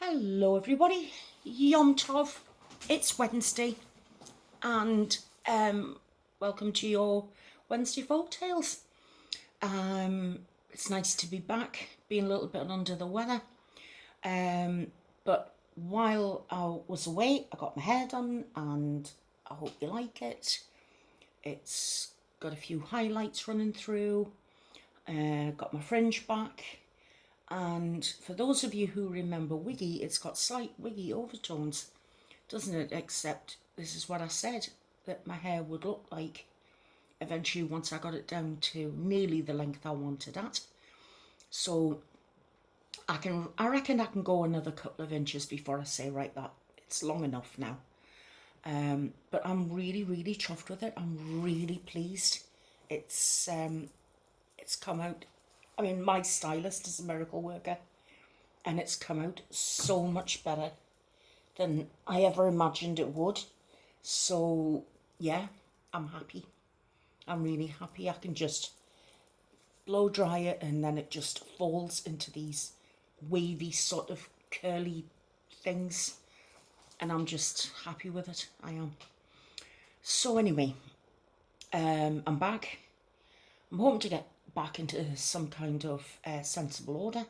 Hello everybody, Yom Tov, it's Wednesday and welcome to your Wednesday folk tales. It's nice to be back, being a little bit under the weather, but while I was away I got my hair done and I hope you like it. It's got a few highlights running through, got my fringe back. And for those of you who remember Wiggy, it's got slight Wiggy overtones, doesn't it? Except this is what I said that my hair would look like eventually once I got it down to nearly the length I wanted at. So I reckon I can go another couple of inches before I say, right, that it's long enough now. But I'm really chuffed with it. I'm really pleased. It's come out. I mean, my stylist is a miracle worker and it's come out so much better than I ever imagined it would. So, yeah, I'm happy. I'm really happy. I can just blow dry it and then it just falls into these wavy sort of curly things. And I'm just happy with it. I am. So anyway, I'm back. I'm hoping to get back into some kind of sensible order.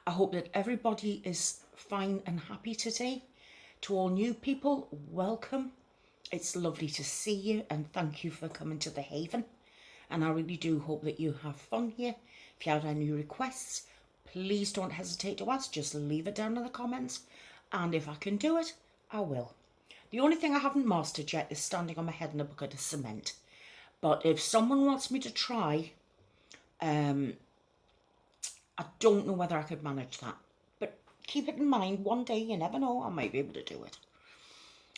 I hope that everybody is fine and happy today. To all new people, welcome. It's lovely to see you and thank you for coming to the Haven. And I really do hope that you have fun here. If you have any requests, please don't hesitate to ask. Just leave it down in the comments. And if I can do it, I will. The only thing I haven't mastered yet is standing on my head in a bucket of cement. But if someone wants me to try, I don't know whether I could manage that, but keep it in mind, one day, you never know, I might be able to do it.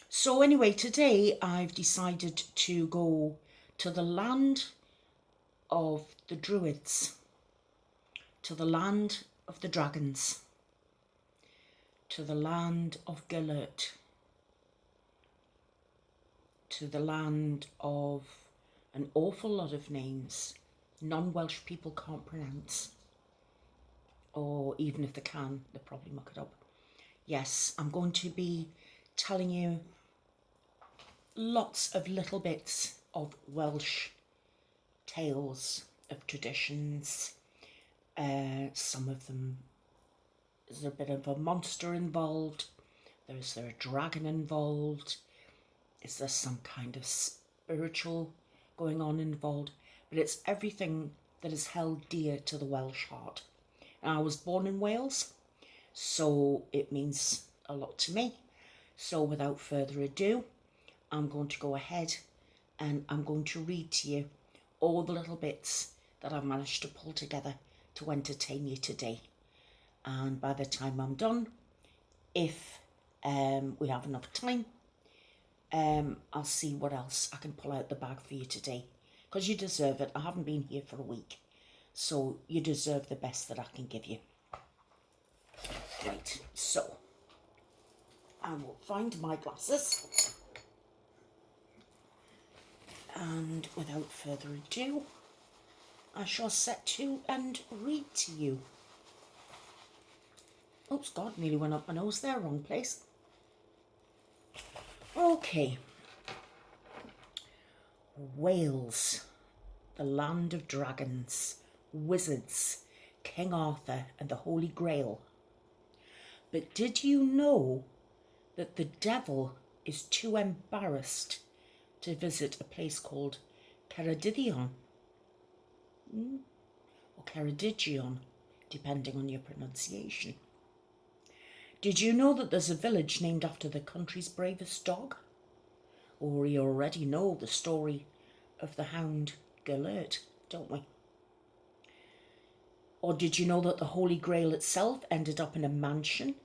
So anyway, today I've decided to go to the land of the Druids, to the land of the dragons, to the land of Gelert, to the land of an awful lot of names non-Welsh people can't pronounce, or even if they can, they'll probably muck it up. Yes, I'm going to be telling you lots of little bits of Welsh tales of traditions. Some of them, there's a bit of a monster involved. Is there a dragon involved? Is there some kind of spiritual going on involved? But it's everything that is held dear to the Welsh heart. And I was born in Wales, so it means a lot to me. So without further ado, I'm going to go ahead and I'm going to read to you all the little bits that I've managed to pull together to entertain you today. And by the time I'm done, if we have enough time, I'll see what else I can pull out the bag for you today. Because you deserve it. I haven't been here for a week. So you deserve the best that I can give you. Right, so I will find my glasses. And without further ado, I shall set to and read to you. Oops, God, nearly went up my nose there, wrong place. Okay. Wales, the land of dragons, wizards, King Arthur and the Holy Grail. But did you know that the devil is too embarrassed to visit a place called Ceredigion? Or Ceredigion, depending on your pronunciation. Did you know that there's a village named after the country's bravest dog? Or we already know the story of the hound Gelert, don't we? Or did you know that the Holy Grail itself ended up in a mansion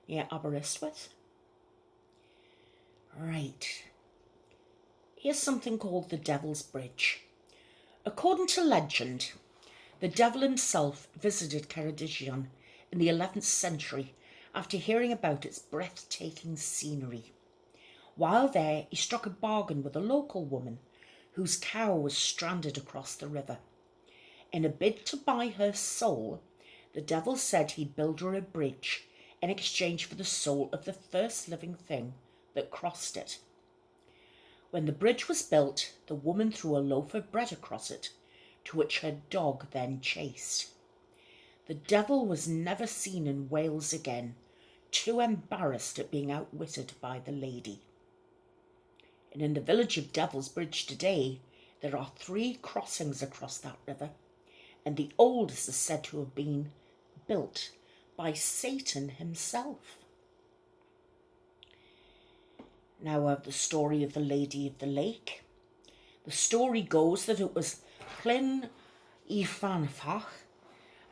near Aberystwyth? Right. Here's something called the Devil's Bridge. According to legend, the devil himself visited Ceredigion in the 11th century after hearing about its breathtaking scenery. While there, he struck a bargain with a local woman whose cow was stranded across the river. In a bid to buy her soul, the devil said he'd build her a bridge in exchange for the soul of the first living thing that crossed it. When the bridge was built, the woman threw a loaf of bread across it, to which her dog then chased. The devil was never seen in Wales again, too embarrassed at being outwitted by the lady. And in the village of Devil's Bridge today, there are 3 crossings across that river, and the oldest is said to have been built by Satan himself. Now the story of the Lady of the Lake. The story goes that it was Llyn y Llanfach,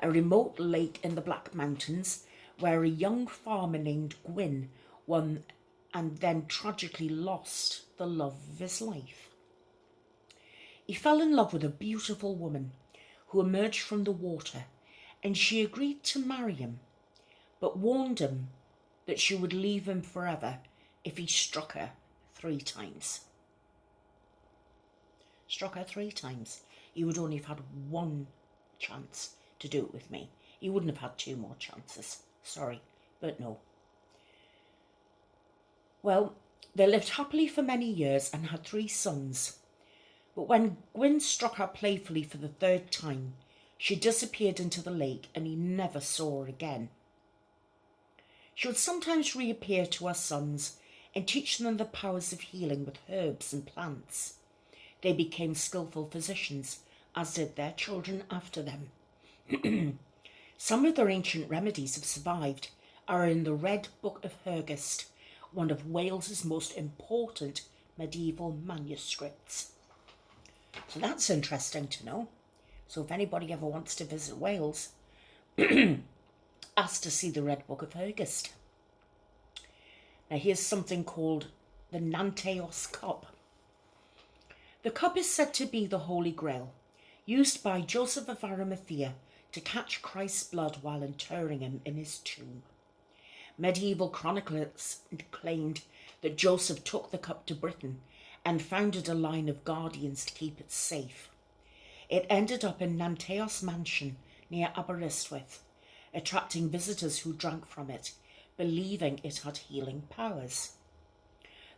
a remote lake in the Black Mountains, where a young farmer named Gwyn won and then tragically lost the love of his life. He fell in love with a beautiful woman who emerged from the water, and she agreed to marry him, but warned him that she would leave him forever if he struck her 3 times. Struck her 3 times. He would only have had 1 chance to do it with me. He wouldn't have had 2 more chances. Sorry, but no. Well, they lived happily for many years and had 3 sons. But when Gwyn struck her playfully for the 3rd time, she disappeared into the lake and he never saw her again. She would sometimes reappear to her sons and teach them the powers of healing with herbs and plants. They became skillful physicians, as did their children after them. Some of their ancient remedies have survived, are in the Red Book of Hygyrst, one of Wales's most important medieval manuscripts. So that's interesting to know. So if anybody ever wants to visit Wales, ask to see the Red Book of Hygyrst. Now here's something called the Nanteios Cup. The cup is said to be the Holy Grail, used by Joseph of Arimathea to catch Christ's blood while interring him in his tomb. Medieval chroniclers claimed that Joseph took the cup to Britain and founded a line of guardians to keep it safe. It ended up in Nanteios Mansion near Aberystwyth, attracting visitors who drank from it, believing it had healing powers.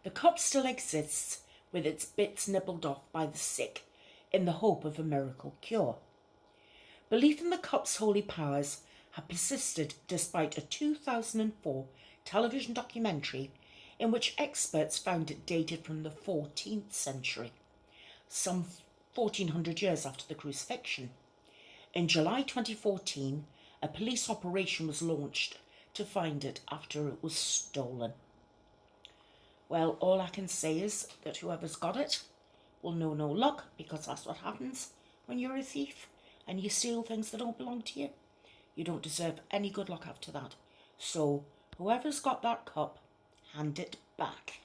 The cup still exists, with its bits nibbled off by the sick in the hope of a miracle cure. Belief in the cup's holy powers have persisted despite a 2004 television documentary in which experts found it dated from the 14th century, some 1400 years after the crucifixion. In July 2014, a police operation was launched to find it after it was stolen. Well, all I can say is that whoever's got it will know no luck, because that's what happens when you're a thief and you steal things that don't belong to you. You don't deserve any good luck after that. So whoever's got that cup, hand it back.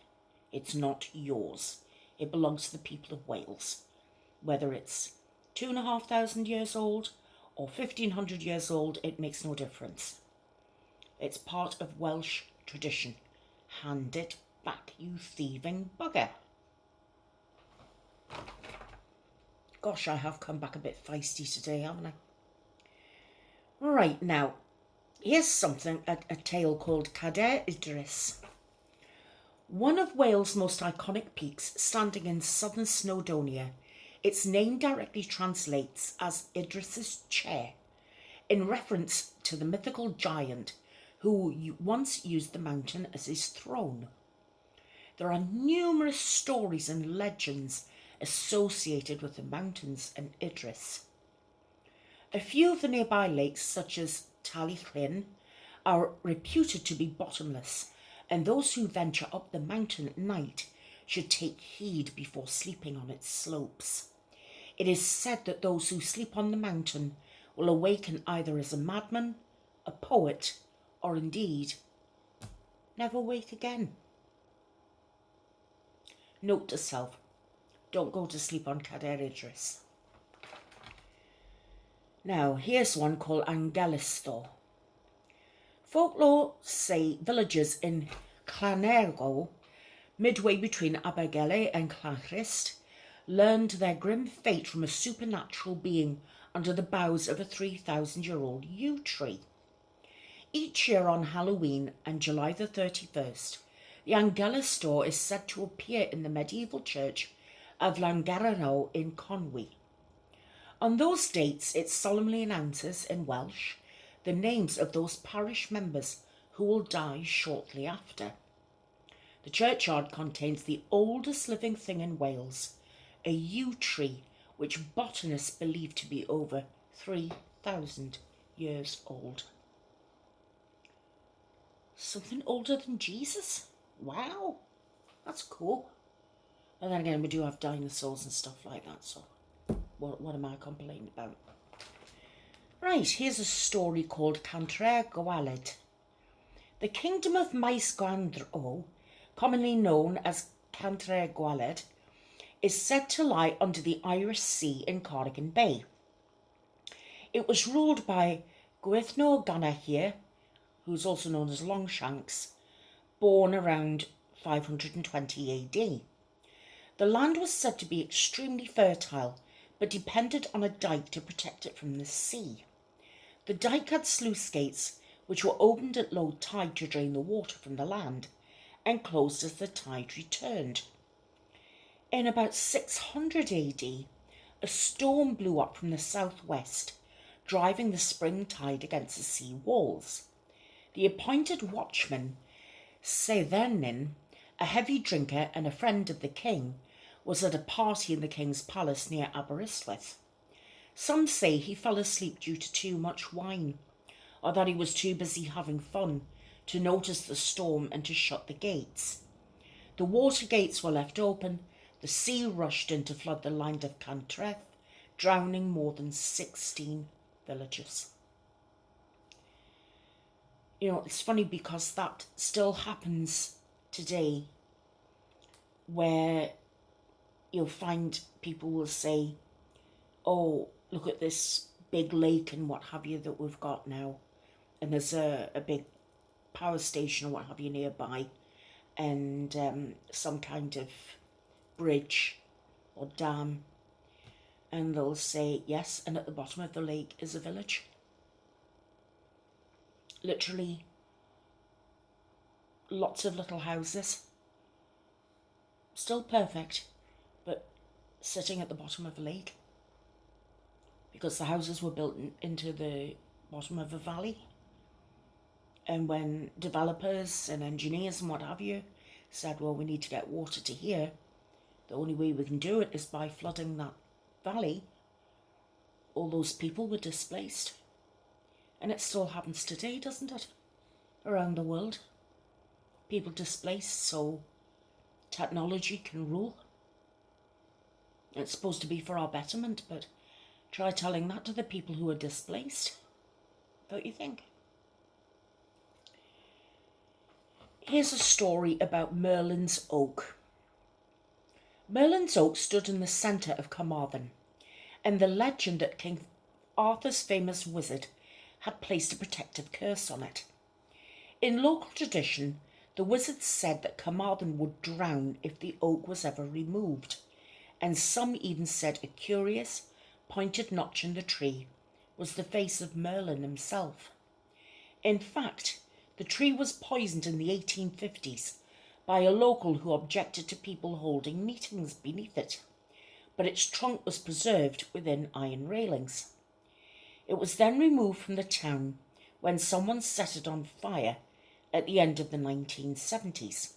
It's not yours. It belongs to the people of Wales. Whether it's 2,500 years old or 1,500 years old, it makes no difference. It's part of Welsh tradition. Hand it back, you thieving bugger. Gosh, I have come back a bit feisty today, haven't I? Right, now, here's something, a tale called Cadair Idris. One of Wales' most iconic peaks, standing in southern Snowdonia, its name directly translates as Idris's chair, in reference to the mythical giant who once used the mountain as his throne. There are numerous stories and legends associated with the mountains and Idris. A few of the nearby lakes, such as Tallyllyn, are reputed to be bottomless, and those who venture up the mountain at night should take heed before sleeping on its slopes. It is said that those who sleep on the mountain will awaken either as a madman, a poet, or indeed never wake again. Note to self, don't go to sleep on Cadair Idris. Now, here's one called Angelisto. Folklore say villagers in Llanergo, midway between Abergele and Llanrhys, learned their grim fate from a supernatural being under the boughs of a 3,000-year-old yew tree. Each year on Halloween and July the 31st, the Angela store is said to appear in the medieval church of Llangarano in Conwy. On those dates, it solemnly announces in Welsh the names of those parish members who will die shortly after. The churchyard contains the oldest living thing in Wales, a yew tree which botanists believe to be over 3,000 years old. Something older than Jesus? Wow, that's cool. And then again, we do have dinosaurs and stuff like that, so what am I complaining about? Right, here's a story called Cantre'r Gwaled. The kingdom of Maes Gwandro, commonly known as Cantre'r Gwaled, is said to lie under the Irish Sea in Corrigan Bay. It was ruled by Gwyddno Ganahir, who's also known as Longshanks, born around 520 AD. The land was said to be extremely fertile, but depended on a dike to protect it from the sea. The dike had sluice gates, which were opened at low tide to drain the water from the land, and closed as the tide returned. In about 600 AD, a storm blew up from the southwest, driving the spring tide against the sea walls. The appointed watchman, Seiddenin, a heavy drinker and a friend of the king, was at a party in the king's palace near Aberystwyth. Some say he fell asleep due to too much wine, or that he was too busy having fun to notice the storm and to shut the gates. The water gates were left open, the sea rushed in to flood the land of Cantref, drowning more than 16 villages. You know, it's funny because that still happens today, where you'll find people will say, oh, look at this big lake and what have you that we've got now. And there's a big power station or what have you nearby, and some kind of bridge or dam. And they'll say, yes, and at the bottom of the lake is a village. Literally lots of little houses. Still perfect, but sitting at the bottom of a lake. Because the houses were built into the bottom of a valley. And when developers and engineers and what have you said, well, we need to get water to here, the only way we can do it is by flooding that valley, all those people were displaced. And it still happens today, doesn't it? Around the world. People displaced so technology can rule. It's supposed to be for our betterment, but try telling that to the people who are displaced. Don't you think? Here's a story about Merlin's Oak. Merlin's Oak stood in the centre of Carmarthen, and the legend that King Arthur's famous wizard had placed a protective curse on it. In local tradition, the wizard said that Carmarthen would drown if the oak was ever removed, and some even said a curious, pointed notch in the tree was the face of Merlin himself. In fact, the tree was poisoned in the 1850s by a local who objected to people holding meetings beneath it, but its trunk was preserved within iron railings. It was then removed from the town when someone set it on fire at the end of the 1970s.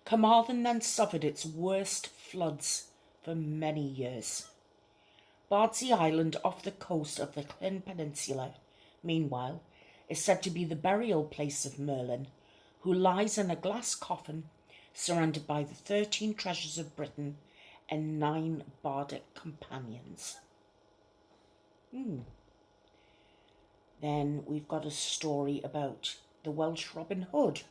Carmarthen then suffered its worst floods for many years. Bardsey Island off the coast of the Llyn Peninsula, meanwhile, is said to be the burial place of Merlin, who lies in a glass coffin surrounded by the 13 treasures of Britain and 9 bardic companions. Then we've got a story about the Welsh Robin Hood,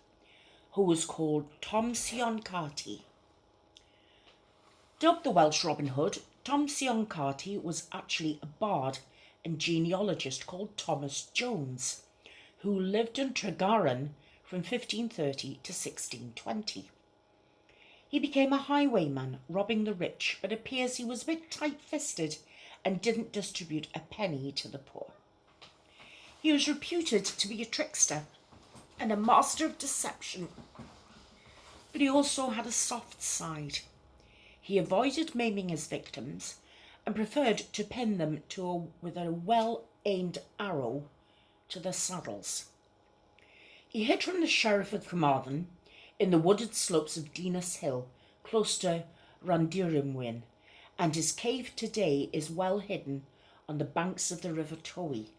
who was called Tom Sion Carty. Dubbed the Welsh Robin Hood, Tom Sion Carty was actually a bard and genealogist called Thomas Jones, who lived in Tregaron from 1530 to 1620. He became a highwayman, robbing the rich, but appears he was a bit tight-fisted and didn't distribute a penny to the poor. He was reputed to be a trickster and a master of deception, but he also had a soft side. He avoided maiming his victims and preferred to pin them with a well-aimed arrow to their saddles. He hid from the sheriff of Carmarthen in the wooded slopes of Dinas Hill, close to Randirumwyn, and his cave today is well hidden on the banks of the River Towy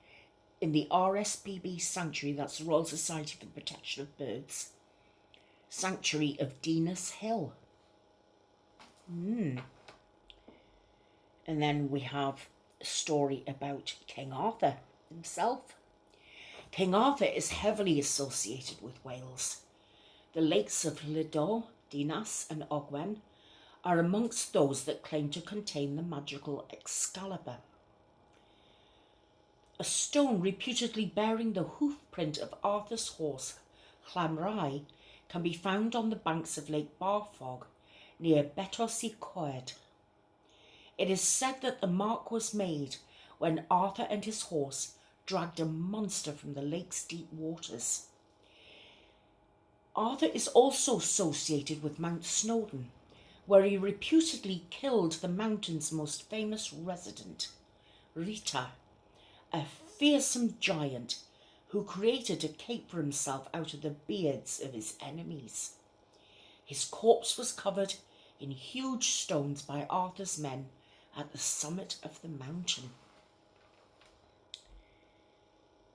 in the RSPB Sanctuary, that's the Royal Society for the Protection of Birds, Sanctuary of Dinas Hill. And then we have a story about King Arthur himself. King Arthur is heavily associated with Wales. The lakes of Lido, Dinas and Ogwen are amongst those that claim to contain the magical Excalibur. A stone reputedly bearing the hoof print of Arthur's horse, Llanrhai, can be found on the banks of Lake Barfog near Betos y Coed. It is said that the mark was made when Arthur and his horse dragged a monster from the lake's deep waters. Arthur is also associated with Mount Snowdon, where he reputedly killed the mountain's most famous resident, Rita, a fearsome giant who created a cape for himself out of the beards of his enemies. His corpse was covered in huge stones by Arthur's men at the summit of the mountain.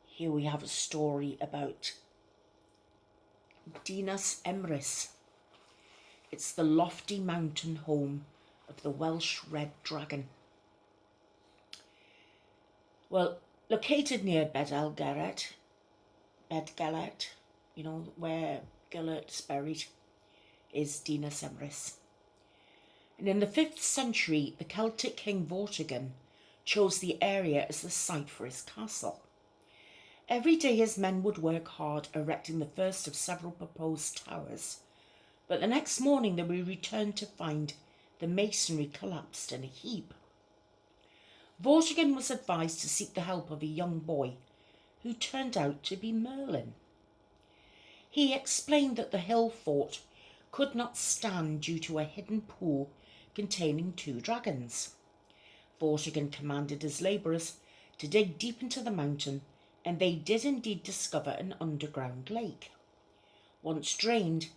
Here we have a story about Dinas Emrys. It's the lofty mountain home of the Welsh red dragon. Well, located near Bedgelert, where Gelert is buried, is Dinas Emrys. And in the 5th century, the Celtic king Vortigern chose the area as the site for his castle. Every day his men would work hard erecting the first of several proposed towers, but the next morning they would return to find the masonry collapsed in a heap. Vortigern was advised to seek the help of a young boy who turned out to be Merlin. He explained that the hill fort could not stand due to a hidden pool containing 2 dragons. Vortigern commanded his labourers to dig deep into the mountain, and they did indeed discover an underground lake. Once drained,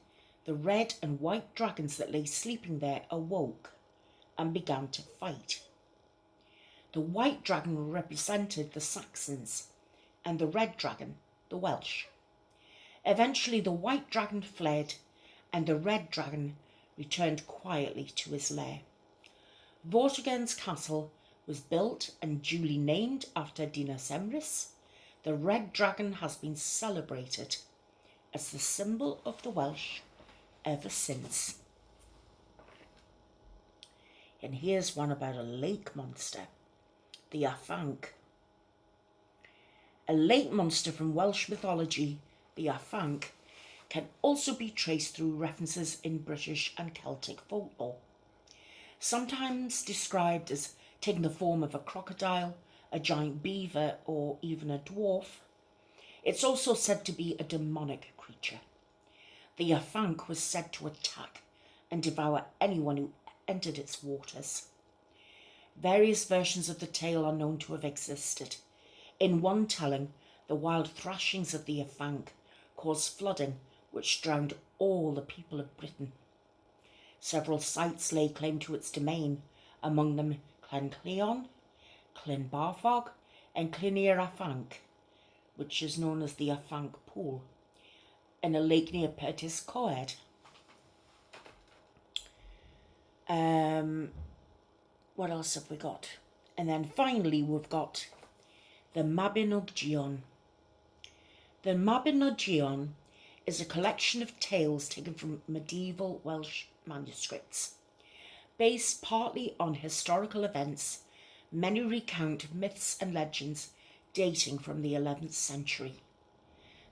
the red and white dragons that lay sleeping there awoke and began to fight. The white dragon represented the Saxons and the red dragon the Welsh. Eventually the white dragon fled and the red dragon returned quietly to his lair. Vortigern's castle was built and duly named after Dinas Emrys. The red dragon has been celebrated as the symbol of the Welsh ever since. And here's one about a lake monster, the Afanc. A lake monster from Welsh mythology, the Afanc, can also be traced through references in British and Celtic folklore. Sometimes described as taking the form of a crocodile, a giant beaver, or even a dwarf, it's also said to be a demonic creature. The Afanc was said to attack and devour anyone who entered its waters. Various versions of the tale are known to have existed. In one telling, the wild thrashings of the Afanc caused flooding which drowned all the people of Britain. Several sites lay claim to its domain, among them Clencleon, Clynbarfog and Clynear Afanc, which is known as the Afanc Pool, and a lake near Betos Coed. What else have we got? And then finally we've got the Mabinogion. The Mabinogion is a collection of tales taken from medieval Welsh manuscripts. Based partly on historical events, many recount myths and legends dating from the 11th century.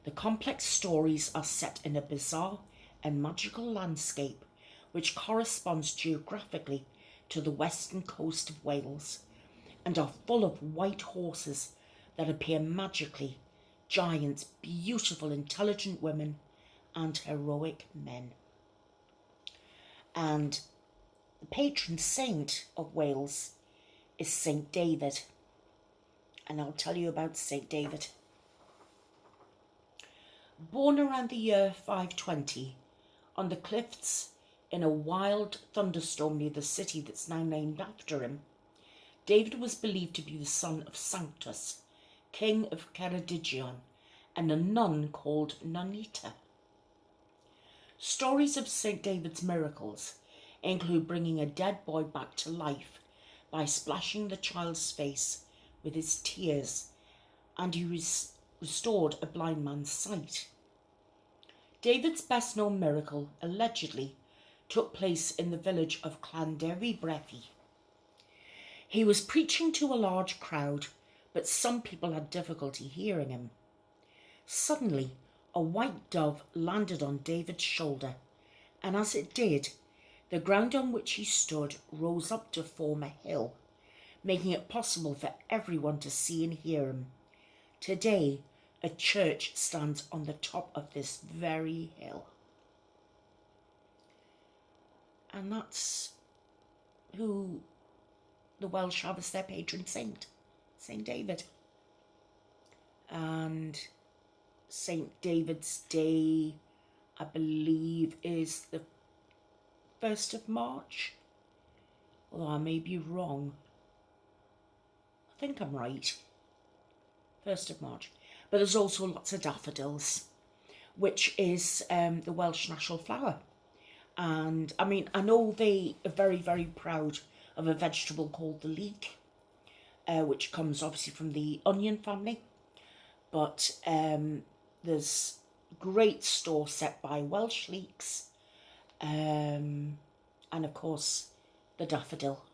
The complex stories are set in a bizarre and magical landscape which corresponds geographically to the western coast of Wales and are full of white horses that appear magically giants, beautiful, intelligent women, and heroic men. And the patron saint of Wales is Saint David. And I'll tell you about Saint David. Born around the year 520 on the cliffs in a wild thunderstorm near the city that's now named after him, David was believed to be the son of Sanctus, king of Ceredigion, and a nun called Nunita. Stories of St. David's miracles include bringing a dead boy back to life by splashing the child's face with his tears, and he restored a blind man's sight. David's best-known miracle, allegedly, took place in the village of Llanderfy Brefi. He was preaching to a large crowd, but some people had difficulty hearing him. Suddenly, a white dove landed on David's shoulder, and as it did, the ground on which he stood rose up to form a hill, making it possible for everyone to see and hear him. Today, a church stands on the top of this very hill. And that's who the Welsh have as their patron saint, Saint David. And Saint David's Day, I believe, is the 1st of March. Although I may be wrong. I think I'm right. 1st of March. But there's also lots of daffodils, which is the Welsh national flower. And I mean, I know they are very, very proud of a vegetable called the leek, which comes obviously from the onion family. But there's great store set by Welsh leeks, and of course the daffodil,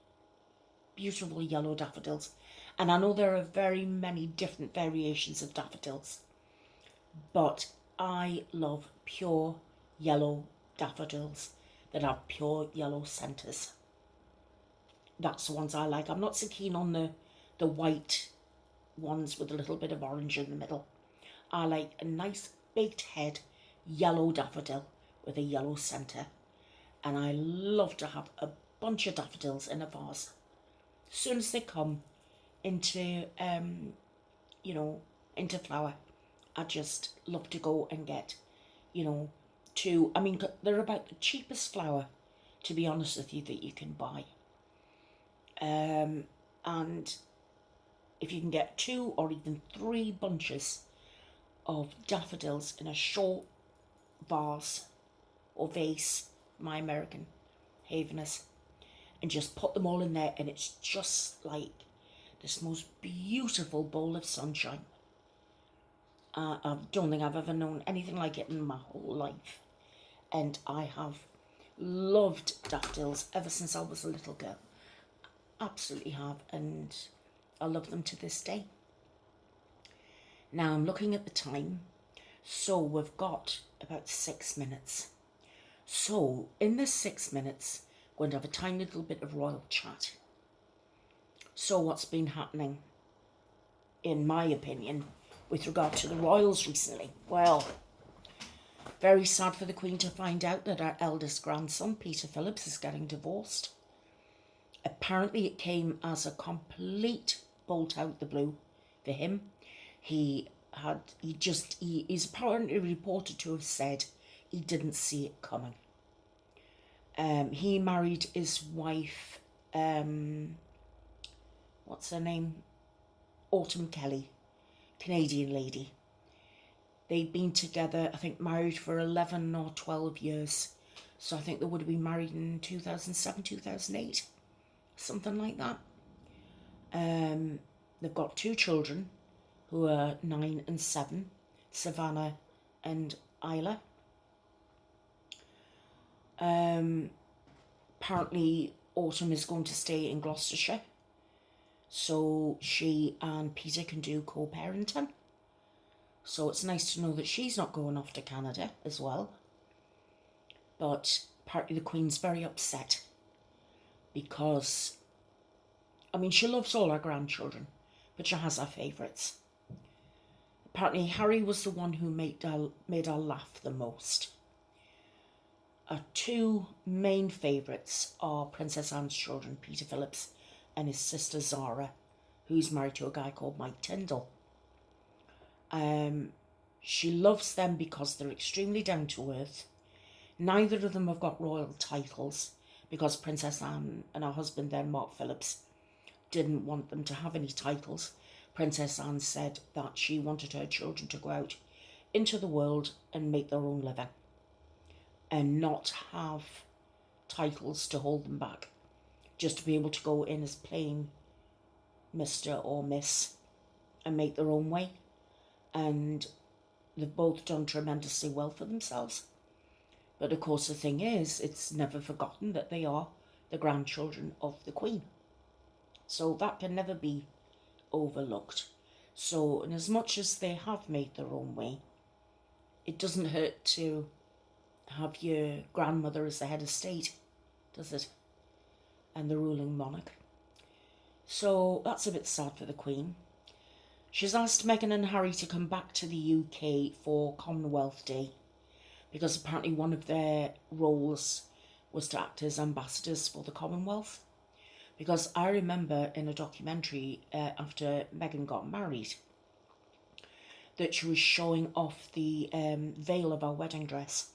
beautiful yellow daffodils. And I know there are very many different variations of daffodils, but I love pure yellow daffodils that have pure yellow centres. That's the ones I like. I'm not so keen on the white ones with a little bit of orange in the middle. I like a nice baked head yellow daffodil with a yellow centre. And I love to have a bunch of daffodils in a vase. As soon as they come into, into flower, I just love to go and get, they're about the cheapest flower, to be honest with you, that you can buy. And if you can get 2 or even 3 bunches of daffodils in a short vase or vase, my American haveners, and just put them all in there, and it's just like this most beautiful bowl of sunshine. I don't think I've ever known anything like it in my whole life, and I have loved daffodils ever since I was a little girl. Absolutely have, and I love them to this day. Now I'm looking at the time, so we've got about 6 minutes. So in this 6 minutes, I'm going to have a tiny little bit of royal chat. So what's been happening, in my opinion, with regard to the royals recently? Well, very sad for the Queen to find out that our eldest grandson, Peter Phillips, is getting divorced. Apparently it came as a complete bolt out the blue for him. He's apparently reported to have said he didn't see it coming. He married his wife, what's her name? Autumn Kelly, Canadian lady. They'd been together, I think, married for 11 or 12 years. So I think they would have been married in 2007, 2008, something like that. They've got 2 children who are 9 and 7, Savannah and Isla. Apparently Autumn is going to stay in Gloucestershire, so she and Peter can do co-parenting. So it's nice to know that she's not going off to Canada as well. But apparently the Queen's very upset because, I mean, she loves all her grandchildren, but she has her favourites. apparently Harry was the one who made her laugh the most. Our two main favourites are Princess Anne's children, Peter Phillips and his sister Zara, who's married to a guy called Mike Tyndall. She loves them because they're extremely down to earth. Neither of them have got royal titles because Princess Anne and her husband then, Mark Phillips, didn't want them to have any titles. Princess Anne said that she wanted her children to go out into the world and make their own living and not have titles to hold them back, just to be able to go in as plain Mr. or Miss and make their own way. And they've both done tremendously well for themselves. But of course the thing is, it's never forgotten that they are the grandchildren of the Queen. So that can never be overlooked. So, in as much as they have made their own way, it doesn't hurt to have your grandmother as the head of state, does it? And the ruling monarch. So that's a bit sad for the Queen. She's asked Meghan and Harry to come back to the UK for Commonwealth Day, because apparently one of their roles was to act as ambassadors for the Commonwealth. Because I remember in a documentary after Meghan got married that she was showing off the veil of her wedding dress,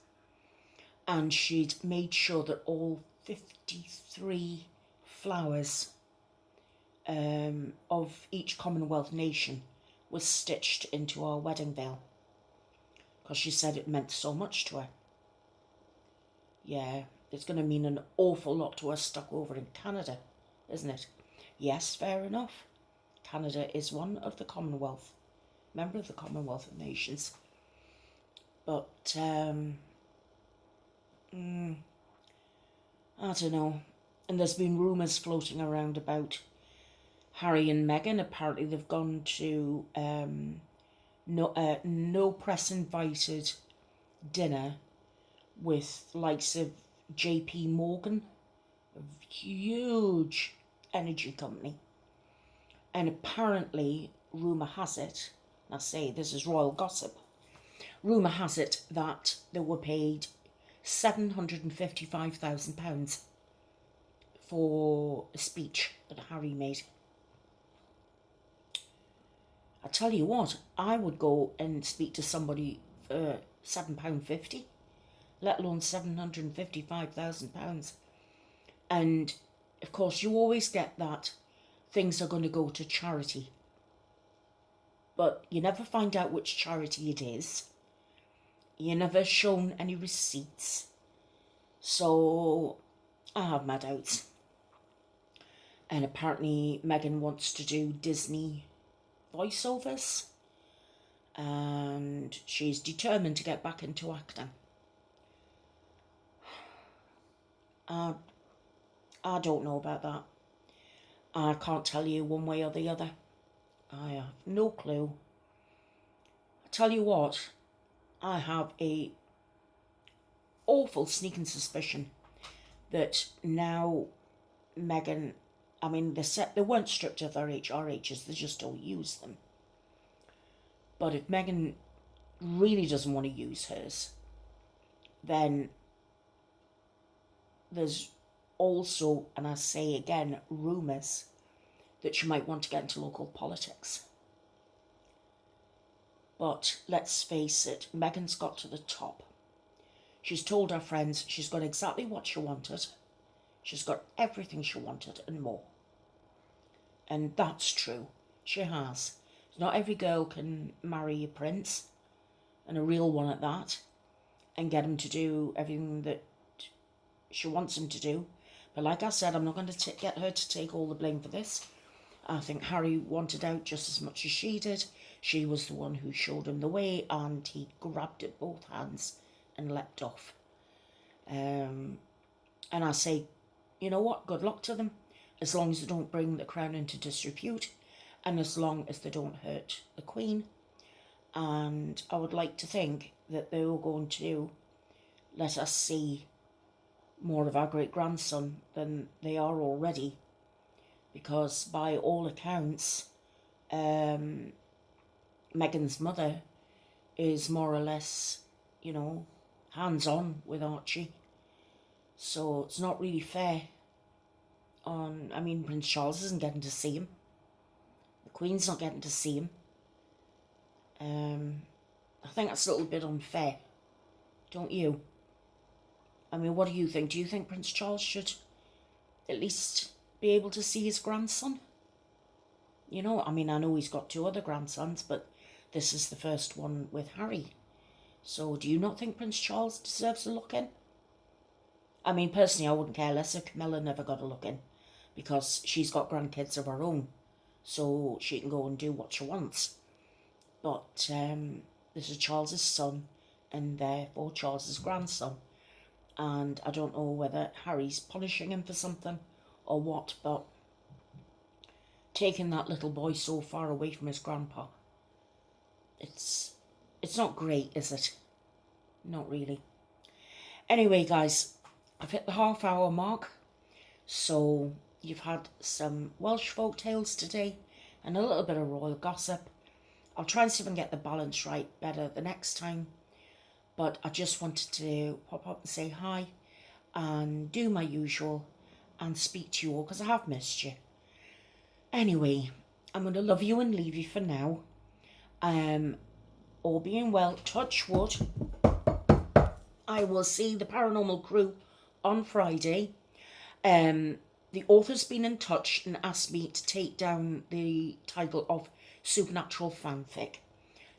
and she'd made sure that all 53 flowers of each Commonwealth nation was stitched into her wedding veil, because she said it meant so much to her. Yeah, it's going to mean an awful lot to her stuck over in Canada, isn't it? Yes, fair enough. Canada is one of the Commonwealth, member of the Commonwealth of Nations. But, I don't know. And there's been rumours floating around about Harry and Meghan. Apparently they've gone to no press invited dinner with likes of JP Morgan, a huge energy company. And apparently, rumour has it, and I say this is royal gossip, rumour has it that they were paid £755,000 for a speech that Harry made. I tell you what, I would go and speak to somebody for £7.50, let alone £755,000. And of course, you always get that things are going to go to charity, but you never find out which charity it is. You're never shown any receipts. So I have my doubts. And apparently Meghan wants to do Disney voiceovers, and she's determined to get back into acting. I don't know about that. I can't tell you one way or the other. I have no clue. I tell you what, I have a awful sneaking suspicion that now Meghan, I mean, they weren't stripped of their HRHs, they just don't use them. But if Meghan really doesn't want to use hers, then there's also, and I say again, rumours that she might want to get into local politics. But let's face it, Meghan's got to the top. She's told her friends she's got exactly what she wanted. She's got everything she wanted and more. And that's true. She has. Not every girl can marry a prince, and a real one at that, and get him to do everything that she wants him to do. But like I said, I'm not going to get her to take all the blame for this. I think Harry wanted out just as much as she did. She was the one who showed him the way, and he grabbed at both hands and leapt off. And I say, you know what, good luck to them, as long as they don't bring the crown into disrepute, and as long as they don't hurt the Queen. And I would like to think that they were going to let us see more of our great-grandson than they are already, because by all accounts, Megan's mother is more or less, hands-on with Archie. So it's not really fair Prince Charles isn't getting to see him. The Queen's not getting to see him. I think that's a little bit unfair, don't you? What do you think? Do you think Prince Charles should at least be able to see his grandson? I know he's got 2 other grandsons, but this is the first one with Harry. So do you not think Prince Charles deserves a look in? Personally, I wouldn't care less if Camilla never got a look in, because she's got grandkids of her own, so she can go and do what she wants. But this is Charles's son, and therefore Charles's grandson. And I don't know whether Harry's punishing him for something or what, but taking that little boy so far away from his grandpa, it's not great, is it? Not really. Anyway, guys, I've hit the half-hour mark, so you've had some Welsh folk tales today and a little bit of royal gossip. I'll try and see if I can get the balance right better the next time, but I just wanted to pop up and say hi and do my usual and speak to you all because I have missed you. Anyway, I'm going to love you and leave you for now. All being well, touch wood, I will see the Paranormal Crew on Friday. The author's been in touch and asked me to take down the title of Supernatural Fanfic.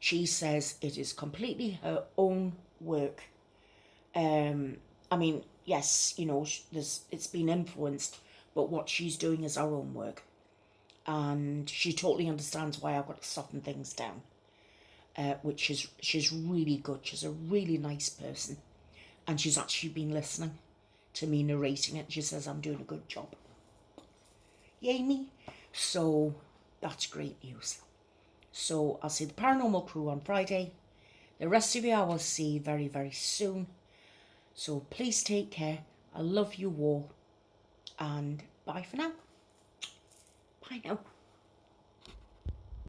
She says it is completely her own work. Yes, it's been influenced, but what she's doing is her own work. And she totally understands why I've got to soften things down. Which is, she's really good. She's a really nice person. And she's actually been listening to me narrating it. She says I'm doing a good job. Yay me. So that's great news. So I'll see the Paranormal Crew on Friday. The rest of you I will see very, very soon. So please take care. I love you all. And bye for now. Bye now.